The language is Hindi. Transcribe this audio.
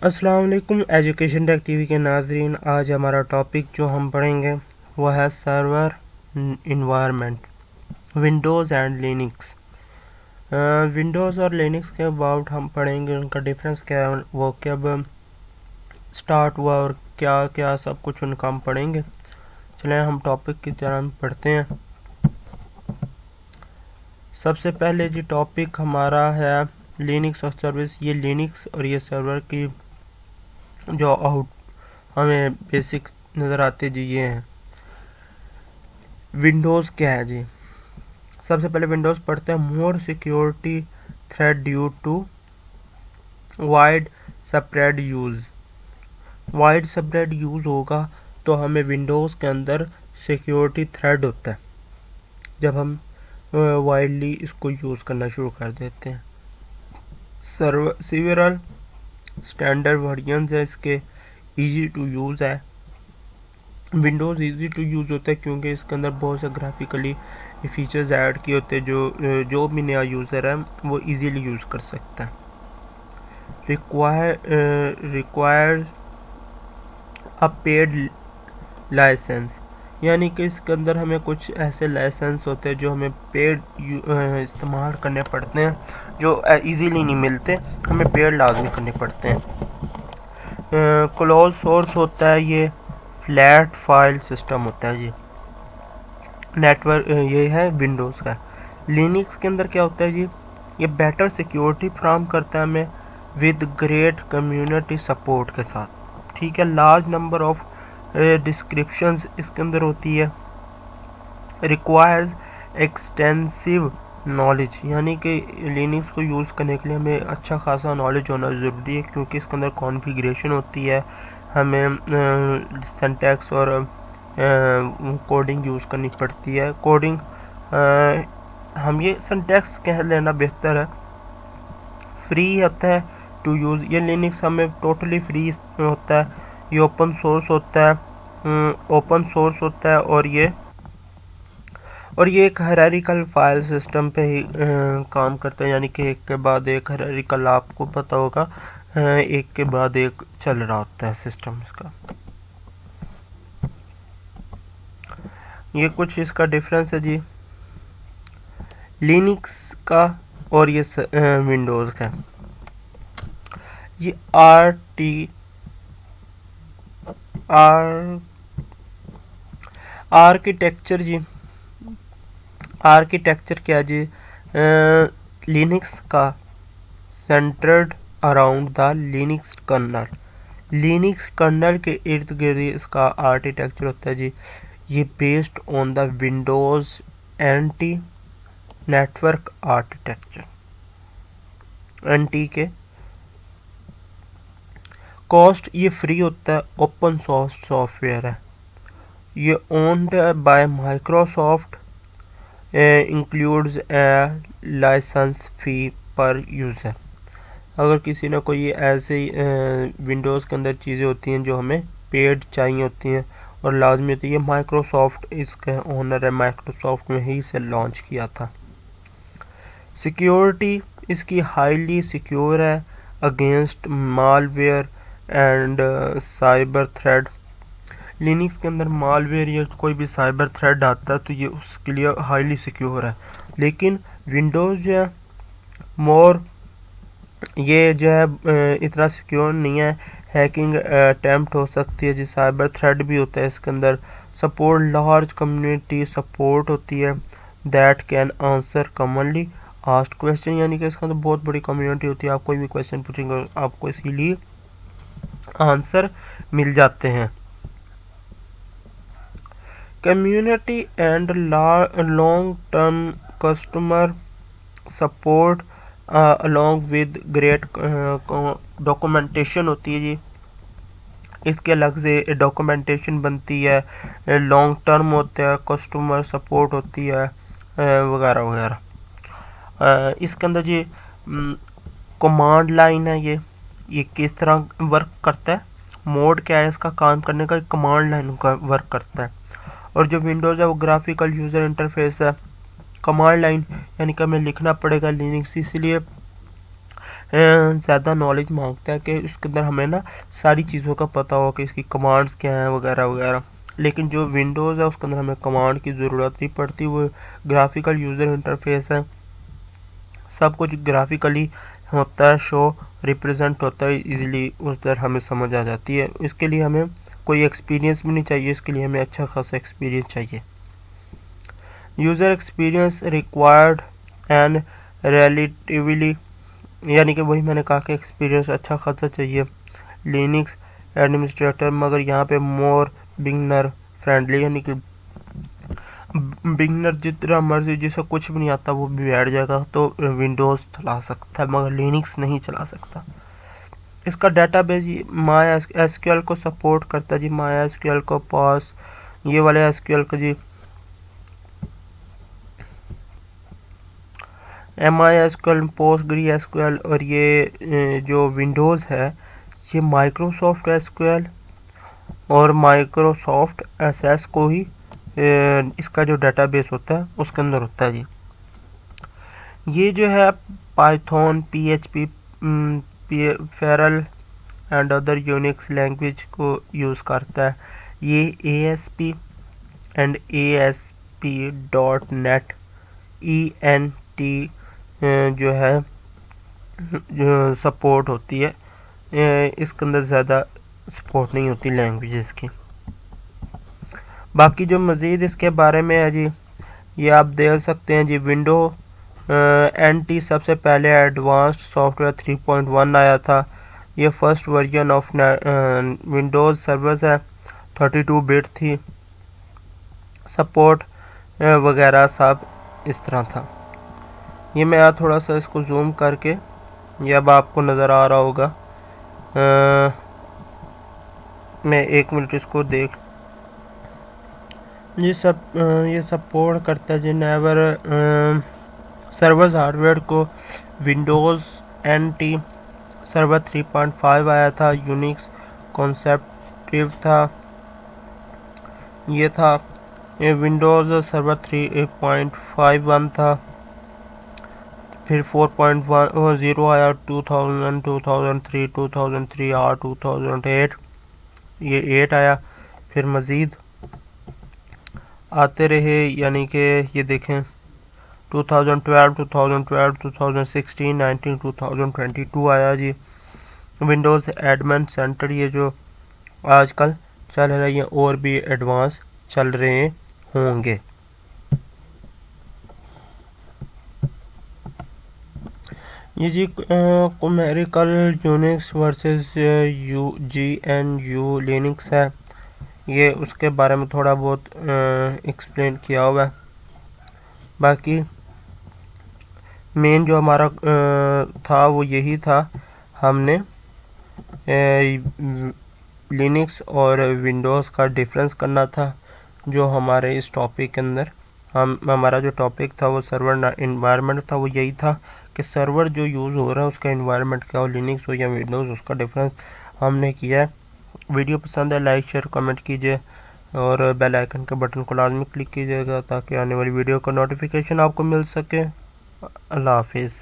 अस्सलाम वालेकुम एजुकेशन टेक टीवी के नाजरीन। आज हमारा टॉपिक जो हम पढ़ेंगे वो है server environment, Windows and Linux. Windows और लिनक्स के अबाउट हम पढ़ेंगे, उनका डिफरेंस क्या है, वो कब स्टार्ट हुआ और क्या क्या सब कुछ उनका हम पढ़ेंगे। चलें हम टॉपिक की तरह पढ़ते हैं। सबसे पहले जी टॉपिक हमारा है लिनक्स और सर्विस। ये लिनक्स और ये सर्वर की जो आउट हमें बेसिक नज़र आते जी ये हैं। विंडोज़ क्या है जी? सबसे पहले विंडोज़ पढ़ते हैं। More security threat due to wide spread use. Wide spread use होगा तो हमें विंडोज़ के अंदर सिक्योरिटी थ्रेड होता है जब हम वाइडली इसको यूज़ करना शुरू कर देते हैं। सर्वर सिविरल स्टैंडर्ड वर्जन्स है इसके, इजी टू यूज़ है। विंडोज़ इजी टू यूज़ होता है क्योंकि इसके अंदर बहुत से ग्राफिकली फीचर्स ऐड किए होते हैं जो भी नया यूज़र है वो इजीली यूज़ कर सकता है। रिक्वायर्ड अ पेड लाइसेंस, यानी कि इसके अंदर हमें कुछ ऐसे लाइसेंस होते हैं जो हमें पेड इस्तेमाल करने पड़ते हैं, जो इजीली नहीं मिलते, हमें पेड लाजमी करने पड़ते हैं। क्लोज सोर्स होता है, ये फ्लैट फाइल सिस्टम होता है जी। नेटवर्क ये है विंडोज़ का। लिनक्स के अंदर क्या होता है जी? ये बेटर सिक्योरिटी फ्राहम करता है हमें विद ग्रेट कम्युनिटी सपोर्ट के साथ। ठीक है, लार्ज नंबर ऑफ डिस्क्रिप्शंस इसके अंदर होती है। रिक्वायर्स एक्सटेंसिव नॉलेज, यानी कि लिनक्स को यूज़ करने के लिए हमें अच्छा खासा नॉलेज होना ज़रूरी है क्योंकि इसके अंदर कॉन्फ़िगरेशन होती है, हमें सिंटैक्स और कोडिंग यूज़ करनी पड़ती है। कोडिंग हम ये सिंटैक्स कह लेना बेहतर है। फ्री होता है टू यूज़, ये लिनक्स हमें टोटली फ्री होता है। ये ओपन सोर्स होता है और ये एक हायरार्किकल फाइल सिस्टम पे ही काम करता है, यानी कि एक के बाद एक हायरार्किकल, आपको पता होगा एक के बाद एक चल रहा होता है सिस्टम इसका। ये कुछ इसका डिफरेंस है जी लिनक्स का और ये विंडोज़ का। ये आर्किटेक्चर जी, आर्किटेक्चर क्या जी? लिनक्स का centered around the Linux kernel, Linux kernel के इर्द गिर्द इसका आर्किटेक्चर होता है जी। ये based on the Windows NT network architecture, NT के। कॉस्ट ये फ्री होता है, ओपन सोर्स सॉफ्टवेयर है। ये owned by Microsoft, includes a license fee per user. अगर किसी ने कोई ऐसे विंडोज़ के अंदर चीज़ें होती हैं जो हमें पेड चाहिए होती हैं और लाजमी होती है, माइक्रोसॉफ्ट इसका ओनर है, माइक्रोसॉफ्ट में ही इसे लॉन्च किया था। सिक्योरिटी इसकी हाईली सिक्योर है against malware and cyber thread. Linux के अंदर मालवेयर या कोई भी साइबर थ्रेड आता है तो ये उसके लिए हाईली सिक्योर है, लेकिन विंडोज़ जो है मोर ये जो है इतना सिक्योर नहीं है। हैकिंग अटैम्प्ट हो सकती है जी, साइबर थ्रेड भी होता है इसके अंदर। सपोर्ट लार्ज कम्युनिटी सपोर्ट होती है that can answer commonly asked question, यानी कि इसके अंदर बहुत बड़ी कम्युनिटी होती है, आप कोई भी क्वेश्चन पूछेंगे आपको इसीलिए आंसर मिल जाते हैं। Community and long term customer support along with great documentation होती है जी। इसके अलग से डॉक्यूमेंटेशन बनती है, लॉन्ग टर्म होता है, कस्टमर सपोर्ट होती है वगैरह वगैरह। इसके अंदर जी कमांड लाइन है, ये किस तरह वर्क करता है, मोड क्या है इसका काम करने का, कमांड लाइन का वर्क करता है। और जो विंडोज़ है वो ग्राफिकल यूज़र इंटरफेस है। कमांड लाइन यानी कि हमें लिखना पड़ेगा लिनक्स, इसलिए ज़्यादा नॉलेज मांगता है कि उसके अंदर हमें ना सारी चीज़ों का पता हो कि इसकी कमांड्स क्या हैं वगैरह वगैरह। लेकिन जो विंडोज़ है उसके अंदर हमें कमांड की ज़रूरत नहीं पड़ती, वो ग्राफिकल यूज़र इंटरफेस है, सब कुछ ग्राफिकली होता है, शो रिप्रेजेंट होता है, इजीली उस तरह हमें समझ आ जाती है। इसके लिए हमें कोई एक्सपीरियंस भी नहीं चाहिए, इसके लिए हमें अच्छा खासा एक्सपीरियंस चाहिए। User experience required and relatively, यानी कि वही मैंने कहा कि एक्सपीरियंस अच्छा खासा चाहिए। लिनक्स एडमिनिस्ट्रेटर, मगर यहाँ पे मोर बिगनर फ्रेंडली, यानी कि बिगनर जितना मर्जी जिसे कुछ भी नहीं आता वो भी बैठ जाएगा तो विंडोज़ चला सकता है, मगर लिनक्स नहीं चला सकता। इसका डेटाबेस माई एसक्यूएल को सपोर्ट करता है जी, माई एसक्यूएल को पास, ये वाले एसक्यूएल को जी MySQL, PostgreSQL, और ये जो विंडोज़ है ये माइक्रोसॉफ्ट एसक्यूएल और माइक्रोसॉफ्ट एसएस को ही इसका जो डेटाबेस होता है उसके अंदर होता है जी। ये जो है Python, PHP, Feral and other Unix language को यूज़ करता है। ये ASP एंड ASP.NET ENT जो है जो सपोर्ट होती है, इसके अंदर ज़्यादा सपोर्ट नहीं होती लैंग्वेजेस की। बाकी जो मज़ीद इसके बारे में है जी, ये आप देख सकते हैं जी। विंडो NT सबसे पहले एडवांस्ड सॉफ्टवेयर 3.1 आया था। ये first version of Windows servers है, 32 बिट थी, सपोर्ट वगैरह सब इस तरह था। ये मैं आज थोड़ा सा इसको जूम करके, ये अब आपको नज़र आ रहा होगा, मैं 1 मिनट इसको देख, ये सपोर्ट करता है जी नेवर सर्वर्स हार्डवेयर को। विंडोज़ NT सर्वर 3.5 आया था, यूनिक्स कॉन्सेप्टिव था, ये था। ये विंडोज़ सर्वर 3.51 था, फिर 4.10 आया 2000, 2003, 2003 और 2008, ये 8 आया। फिर मज़ीद आते रहे, यानी कि ये देखें 2012, 2012, 2016, 19, 2022 आया जी। विंडोज़ एडमिन सेंटर, ये जो आजकल चल रहा है, ये और भी एडवांस चल रहे होंगे। ये जी numerical Unix versus GNU Linux है, ये उसके बारे में थोड़ा बहुत एक्सप्लेन किया हुआ है। बाकी मेन जो हमारा था वो यही था, हमने लिनक्स और विंडोज़ का डिफरेंस करना था। जो हमारे इस टॉपिक के अंदर हमारा जो टॉपिक था वो सर्वर इन्वायरमेंट था, वो यही था कि सर्वर जो यूज़ हो रहा है उसका इन्वायरमेंट क्या हो, लिनक्स हो या विंडोज़, उसका डिफरेंस हमने किया है। वीडियो पसंद है लाइक शेयर कमेंट कीजिए और बेल आइकन के बटन को लाजमी क्लिक कीजिएगा ताकि आने वाली वीडियो का नोटिफिकेशन आपको मिल सके। अल्लाह हाफिज़।